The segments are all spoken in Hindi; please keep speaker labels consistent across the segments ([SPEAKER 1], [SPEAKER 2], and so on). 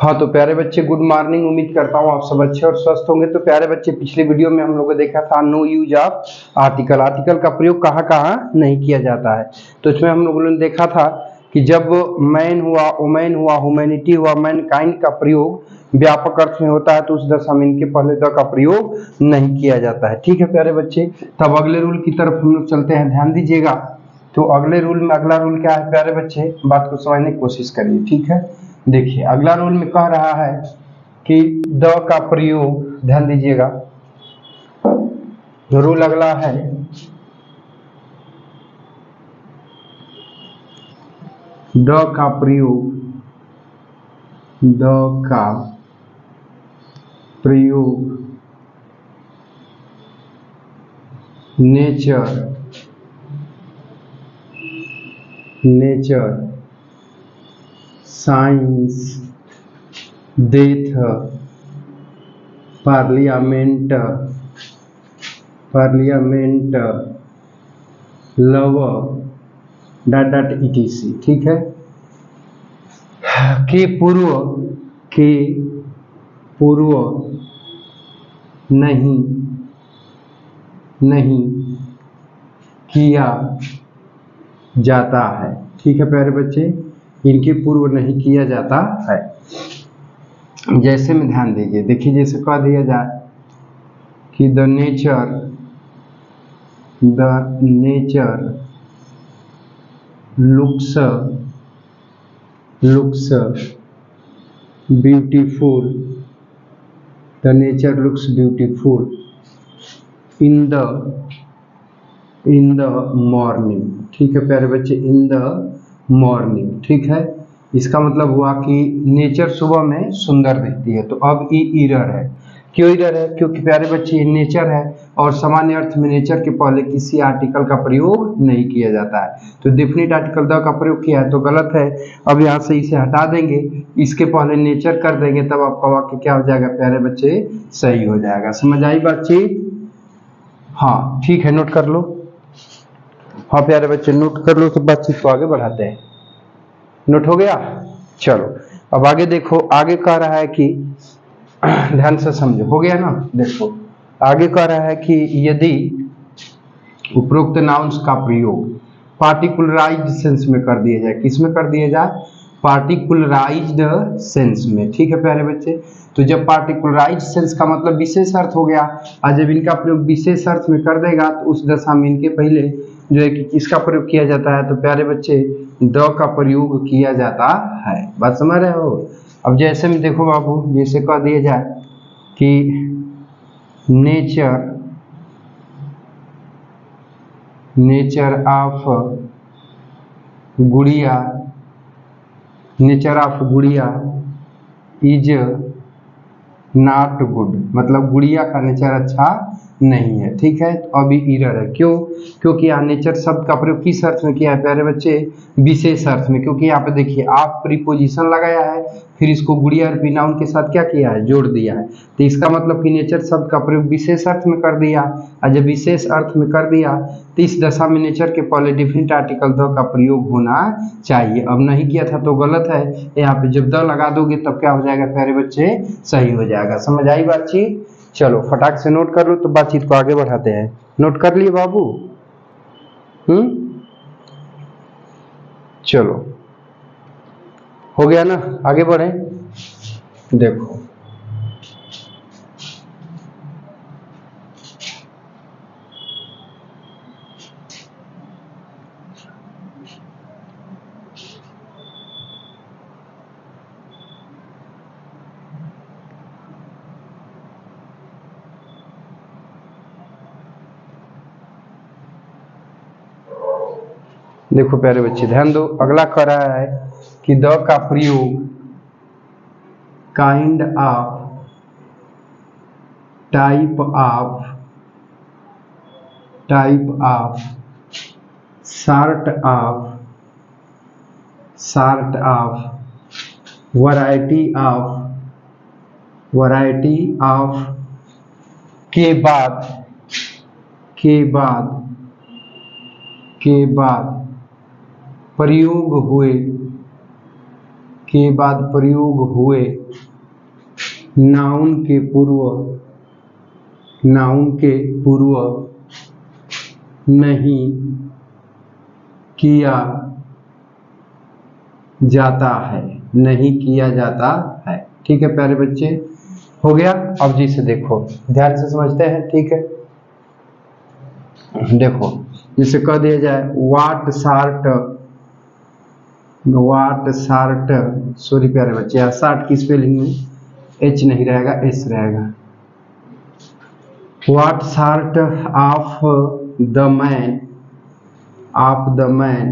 [SPEAKER 1] हाँ तो प्यारे बच्चे गुड मॉर्निंग। उम्मीद करता हूँ आप सब अच्छे और स्वस्थ होंगे। तो प्यारे बच्चे पिछले वीडियो में हम लोगों ने देखा था no use of article. Article का प्रयोग कहाँ कहाँ नहीं किया जाता है। तो इसमें हम लोगों ने देखा था कि जब मैन हुआ, वुमेन हुआ, ह्यूमैनिटी हुआ, मैनकाइंड का प्रयोग व्यापक अर्थ में होता है तो उस दशा में इनके पहले द का प्रयोग नहीं किया जाता है। ठीक है प्यारे बच्चे, तब अगले रूल की तरफ हम लोग चलते हैं। ध्यान दीजिएगा। तो अगले रूल में अगला रूल क्या है प्यारे बच्चे, बात को समझने की कोशिश करिए। ठीक है, देखिए अगला रूल में कह रहा है कि द का प्रयोग, ध्यान दीजिएगा, रूल अगला है द का प्रयोग, द का प्रयोग nature, science, death, parliament, love dot etc। ठीक है, के पूर्व नहीं किया जाता है। ठीक है प्यारे बच्चे, इनके पूर्व नहीं किया जाता है। जैसे में ध्यान दीजिए, देखिए जैसे कह दिया जाए कि the nature looks beautiful, the nature looks beautiful in the morning. ठीक है प्यारे बच्चे, इन द मॉर्निंग। ठीक है, इसका मतलब हुआ कि नेचर सुबह में सुंदर दिखती है। तो अब ये इरर है। क्यों इरर है? क्योंकि प्यारे बच्चे ये नेचर है और सामान्य अर्थ में नेचर के पहले किसी आर्टिकल का प्रयोग नहीं किया जाता है। तो डेफिनेट आर्टिकल द का प्रयोग किया है तो गलत है। अब यहाँ से इसे हटा देंगे, इसके पहले नेचर कर देंगे, तब आपका वाक्य क्या हो जाएगा प्यारे बच्चे, सही हो जाएगा। समझ आई बातचीत? हाँ ठीक है, नोट कर लो। हाँ प्यारे बच्चे नोट कर लो, तो बातचीत को आगे बढ़ाते हैं। नोट हो गया? चलो अब आगे देखो। आगे कह रहा है कि ध्यान से समझो, हो गया ना? देखो आगे कह रहा है कि यदि उपरोक्त नाउन्स का प्रयोग पार्टिकुलराइज्ड सेंस में कर दिया जाए। किस में कर दिया जाए? पार्टिकुलराइज्ड सेंस में। ठीक है प्यारे बच्चे, तो जब पार्टिकुलराइज्ड सेंस का मतलब विशेष अर्थ हो गया, और जब इनका प्रयोग विशेष अर्थ में कर देगा तो उस दशा में इनके पहले जो है कि किसका प्रयोग किया जाता है, तो प्यारे बच्चे द का प्रयोग किया जाता है। बात समझ रहे हो? अब जैसे में देखो बाबू, जैसे कह दिया जाए कि नेचर ऑफ गुड़िया इज नॉट गुड, मतलब गुड़िया का नेचर अच्छा नहीं है। ठीक है, तो अभी इरर है। क्यों? क्योंकि यहाँ नेचर शब्द का प्रयोग किस अर्थ में किया है प्यारे बच्चे? विशेष अर्थ में। क्योंकि यहाँ पे देखिए आप प्रीपोजिशन लगाया है, फिर इसको गुड़िया और नाउन के साथ क्या किया है? जोड़ दिया है। तो इसका मतलब कि नेचर शब्द का प्रयोग विशेष अर्थ में कर दिया, और जब विशेष अर्थ में कर दिया तो इस दशा में नेचर के पहले डिफिनिट आर्टिकल द का प्रयोग होना चाहिए। अब नहीं किया था तो गलत है। यहाँ पे जब द लगा दोगे तब क्या हो जाएगा प्यारे बच्चे? सही हो जाएगा। समझ आई बातचीत? चलो फटाक से नोट कर लो, तो बातचीत को आगे बढ़ाते हैं। नोट कर लिए बाबू? चलो हो गया ना? आगे बढ़े। देखो देखो प्यारे बच्चे ध्यान दो। अगला कह रहा है कि द का प्रयोग kind of, type of, sort of, variety of के बाद प्रयोग के बाद प्रयोग हुए नाउन के पूर्व नहीं किया जाता है, नहीं किया जाता है। ठीक है प्यारे बच्चे, हो गया। अब जी से देखो, ध्यान से समझते हैं। ठीक है, देखो जिसे कह दिया जाए वाट शार्ट, सॉरी प्यारे बच्चे, यहाँ शार्ट की स्पेलिंग में एच नहीं रहेगा, एस रहेगा। What sort of the man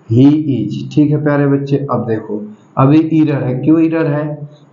[SPEAKER 1] he is. ठीक है प्यारे बच्चे, अब देखो अभी इरर है। क्यों इरर है?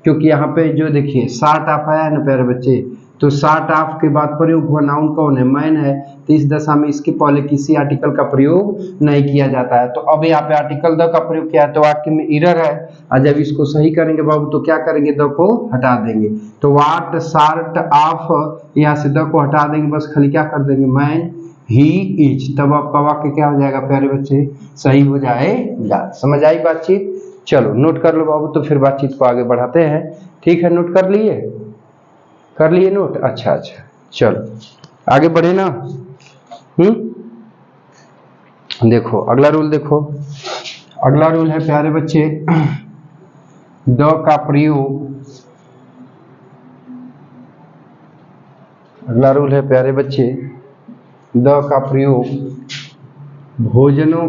[SPEAKER 1] क्योंकि यहाँ पे जो देखिए शार्ट ऑफ आया है ना प्यारे बच्चे, तो शार्ट ऑफ के बाद प्रयोग हुआ नाउन कौन है? मैन है। तो इस दशा में इसके पहले किसी आर्टिकल का प्रयोग नहीं किया जाता है। तो अब यहाँ पे आर्टिकल द का प्रयोग किया है, तो वाक्य में इरर है। और जब इसको सही करेंगे बाबू तो क्या करेंगे? द को हटा देंगे। तो वाट शार्ट ऑफ, यहाँ से द को हटा देंगे, बस खाली क्या कर देंगे? Man he is. तब आपका वाक्य क्या हो जाएगा प्यारे बच्चे? सही हो जाएगा। समझ आई बातचीत? चलो नोट कर लो बाबू, तो फिर बातचीत को आगे बढ़ाते हैं। ठीक है, नोट कर लिए? कर लिए नोट? अच्छा, चलो आगे बढ़े ना। देखो अगला रूल, देखो अगला रूल है प्यारे बच्चे, द का प्रयोग, अगला रूल है प्यारे बच्चे, द का प्रयोग भोजनों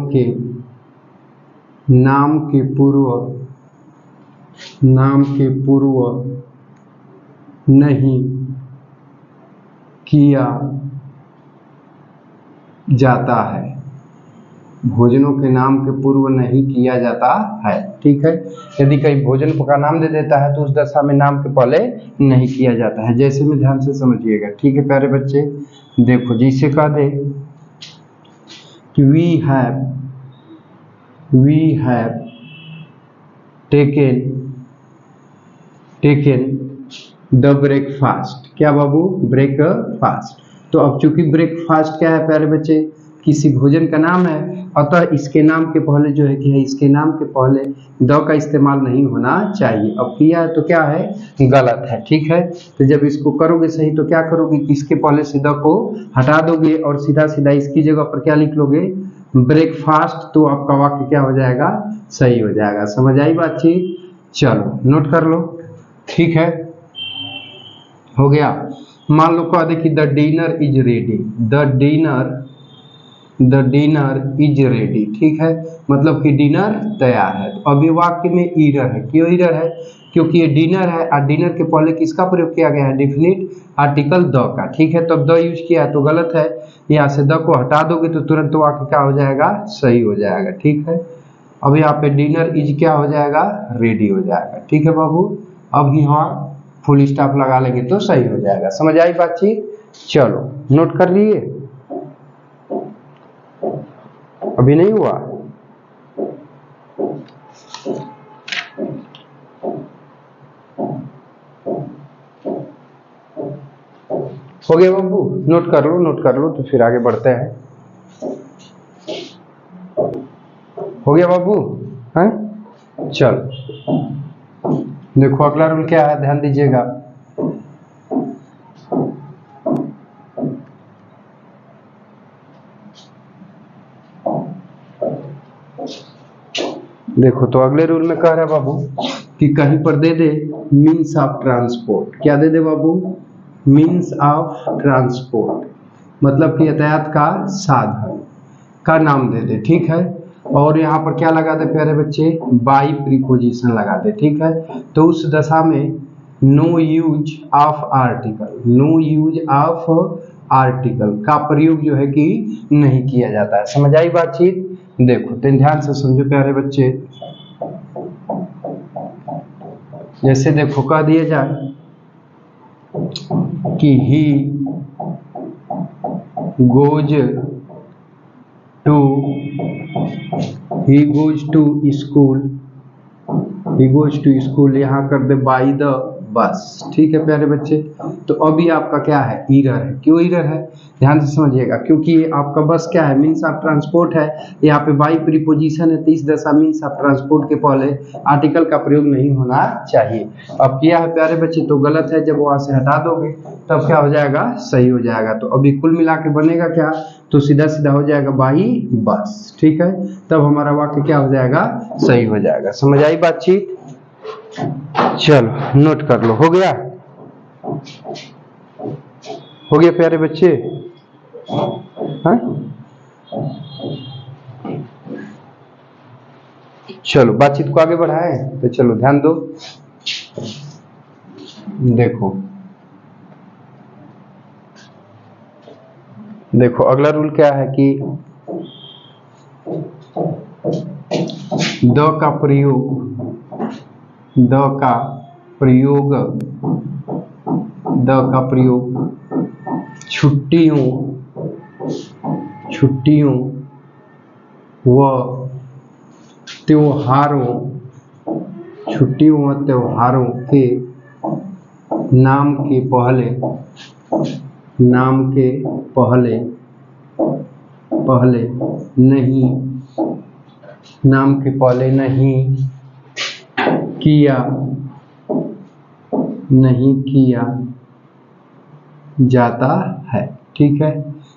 [SPEAKER 1] के नाम के पूर्व नहीं किया जाता है। भोजनों के नाम के पूर्व नहीं किया जाता है। ठीक है, यदि कहीं भोजन का नाम दे देता है तो उस दशा में नाम के पहले नहीं किया जाता है। जैसे में ध्यान से समझिएगा। ठीक है प्यारे बच्चे, देखो जिसे कह दे कि we have taken the breakfast. क्या बाबू? ब्रेकफास्ट। तो अब चूंकि ब्रेकफास्ट क्या है प्यारे बच्चे? किसी भोजन का नाम है, अतः इसके नाम के पहले जो है कि है, इसके नाम के पहले द का इस्तेमाल नहीं होना चाहिए। अब किया है तो क्या है? गलत है। ठीक है, तो जब इसको करोगे सही तो क्या करोगे कि इसके पहले से द को हटा दोगे और सीधा सीधा इसकी जगह पर क्या लिख लोगे? ब्रेकफास्ट। तो आपका वाक्य क्या हो जाएगा? सही हो जाएगा। समझ आई बातचीत? चलो नोट कर लो। ठीक है, हो गया। मान लो कह दे कि the dinner is ready, the dinner is ready. ठीक है, मतलब कि डिनर तैयार है। तो अब ये वाक्य में इरर है। क्यों इरर है? क्योंकि ये डिनर है और डिनर के पहले किसका प्रयोग किया गया है? डेफिनिट आर्टिकल द का। ठीक है, तब द यूज किया है तो गलत है। यहाँ से द को हटा दोगे तो तुरंत वाक्य क्या हो जाएगा? सही हो जाएगा। ठीक है, अब यहाँ पे डिनर इज क्या हो जाएगा? रेडी हो जाएगा। ठीक है बाबू, अब यहाँ फुल स्टॉप लगा लेंगे तो सही हो जाएगा। समझ आई बातचीत? चलो नोट कर लिए? अभी नहीं हुआ? हो गया बाबू? नोट कर लो तो फिर आगे बढ़ते हैं। हो गया बाबू? हैं? चलो देखो अगला रूल क्या है, ध्यान दीजिएगा। देखो तो अगले रूल में कह रहा है बाबू कि कहीं पर दे दे मीन्स ऑफ ट्रांसपोर्ट। क्या दे दे बाबू? मीन्स ऑफ ट्रांसपोर्ट, मतलब कि यातायात का साधन का नाम दे दे। ठीक है, और यहाँ पर क्या लगा दे प्यारे बच्चे? बाई प्रीपोजिशन लगा दे। ठीक है, तो उस दशा में नो यूज ऑफ आर्टिकल का प्रयोग जो है कि नहीं किया जाता है। समझ आई बातचीत? देखो तो ध्यान से समझो प्यारे बच्चे। जैसे देखो कह दिया जाए कि ही गोज टू स्कूल, यहाँ कर दे बाई द बस। ठीक है प्यारे बच्चे, तो अभी आपका क्या है, ईरर है। क्यों ईरर है, ध्यान से समझिएगा, क्योंकि ये आपका बस क्या है, मीन्स ऑफ ट्रांसपोर्ट है। यहाँ पे बाई प्रीपोजिशन है, तो इस दशा मीन्स ऑफ ट्रांसपोर्ट के पहले आर्टिकल का प्रयोग नहीं होना चाहिए। अब क्या है प्यारे बच्चे, तो गलत है, जब वहां से हटा दोगे तब क्या हो जाएगा, सही हो जाएगा। तो अभी कुल मिला के बनेगा क्या, तो सीधा सीधा हो जाएगा बाई बस। ठीक है, तब हमारा वाक्य क्या हो जाएगा, सही हो जाएगा। समझ आई बातचीत, चलो नोट कर लो। हो गया, हो गया प्यारे बच्चे, हाँ? चलो बातचीत को आगे बढ़ाए, तो चलो ध्यान दो। देखो देखो अगला रूल क्या है कि द का प्रयोग छुट्टियों व त्योहारों के नाम के पहले नहीं किया जाता है। ठीक है,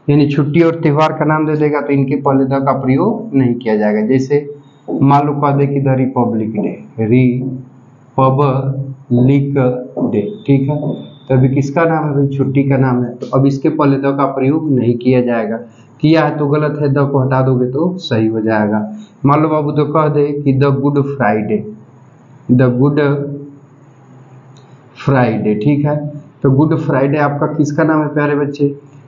[SPEAKER 1] यानी छुट्टी और त्योहार का नाम दे देगा तो इनके पहले द का प्रयोग नहीं किया जाएगा। जैसे मान लो कह दे कि द रिपब्लिक डे, ठीक है, तो अभी किसका नाम है भाई, छुट्टी का नाम है, तो अब इसके पहले द का प्रयोग नहीं किया जाएगा। किया है तो गलत है, द को हटा दोगे तो सही हो जाएगा। मान लो बाबू तो कह दे कि द गुड फ्राइडे, ठीक है, तो गुड फ्राइडे आपका किसका नाम है प्यारे बच्चे,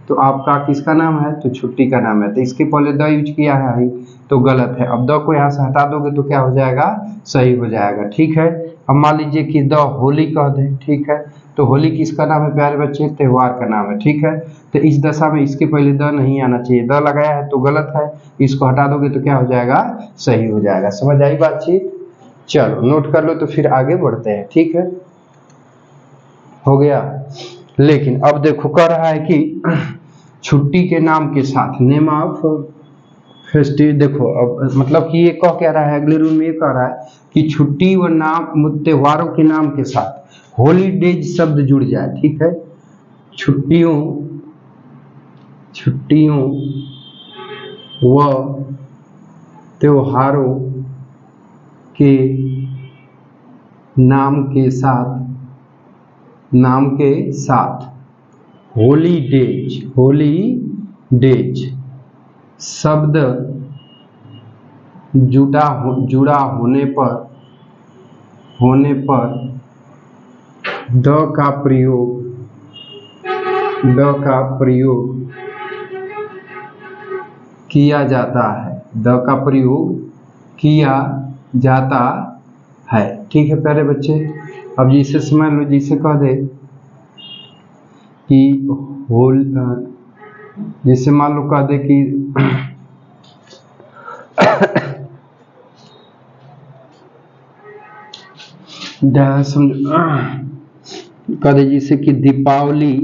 [SPEAKER 1] तो आपका किसका नाम है, तो छुट्टी का नाम है, तो इसके पहले द यूज किया है तो गलत है। अब द को यहाँ से हटा दोगे तो क्या हो जाएगा, सही हो जाएगा। ठीक है, अब मान लीजिए कि द होली कह दे, ठीक है, तो होली किसका नाम है प्यारे बच्चे, त्योहार का नाम है। ठीक है, तो इस दशा में इसके पहले द नहीं आना चाहिए, द लगाया है तो गलत है, इसको हटा दोगे तो क्या हो जाएगा, सही हो जाएगा। समझ आई बातचीत, चलो नोट कर लो, तो फिर आगे बढ़ते हैं। ठीक है, हो गया। लेकिन अब देखो कह रहा है कि छुट्टी के नाम के साथ, नेम ऑफ फेस्टिव, देखो अब मतलब कि ये कह रहा है, अगले रूल में ये कह रहा है कि छुट्टी व नाम त्योहारों के नाम के साथ हॉलीडेज शब्द जुड़ जाए। ठीक है, छुट्टियों व त्योहारों के नाम के साथ हॉलीडेज शब्द जुड़ा होने पर द का प्रयोग किया जाता है, द का प्रयोग किया जाता है। ठीक है प्यारे बच्चे, अब जिसे समझ लो, जिसे कह दे कि जैसे मान लो कह दे कि कह दे जैसे कि दीपावली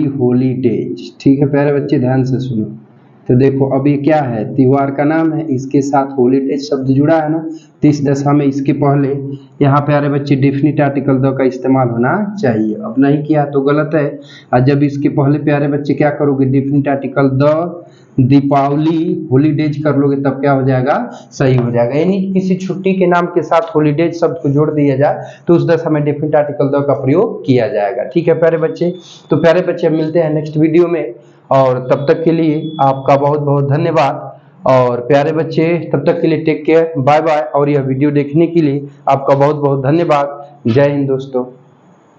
[SPEAKER 1] हॉलीडेज। ठीक है प्यारे बच्चे, ध्यान से सुनो। तो देखो अब ये क्या है, त्योहार का नाम है, इसके साथ हॉलीडेज शब्द जुड़ा है ना, तो इस दशा में इसके पहले यहाँ प्यारे बच्चे डेफिनिट आर्टिकल द का इस्तेमाल होना चाहिए। अब नहीं किया तो गलत है, और जब इसके पहले प्यारे बच्चे क्या करोगे, definite article the Deepavali holidays कर लोगे तब क्या हो जाएगा, सही हो जाएगा। यानी किसी छुट्टी के नाम के साथ हॉलीडेज शब्द को जोड़ दिया जाए तो उस दशा में डेफिनिट आर्टिकल द का प्रयोग किया जाएगा। ठीक है प्यारे बच्चे, तो प्यारे बच्चे मिलते हैं नेक्स्ट वीडियो में, और तब तक के लिए आपका बहुत बहुत धन्यवाद। और प्यारे बच्चे तब तक के लिए टेक केयर, बाय बाय। और यह वीडियो देखने के लिए आपका बहुत बहुत धन्यवाद। जय हिंद दोस्तों।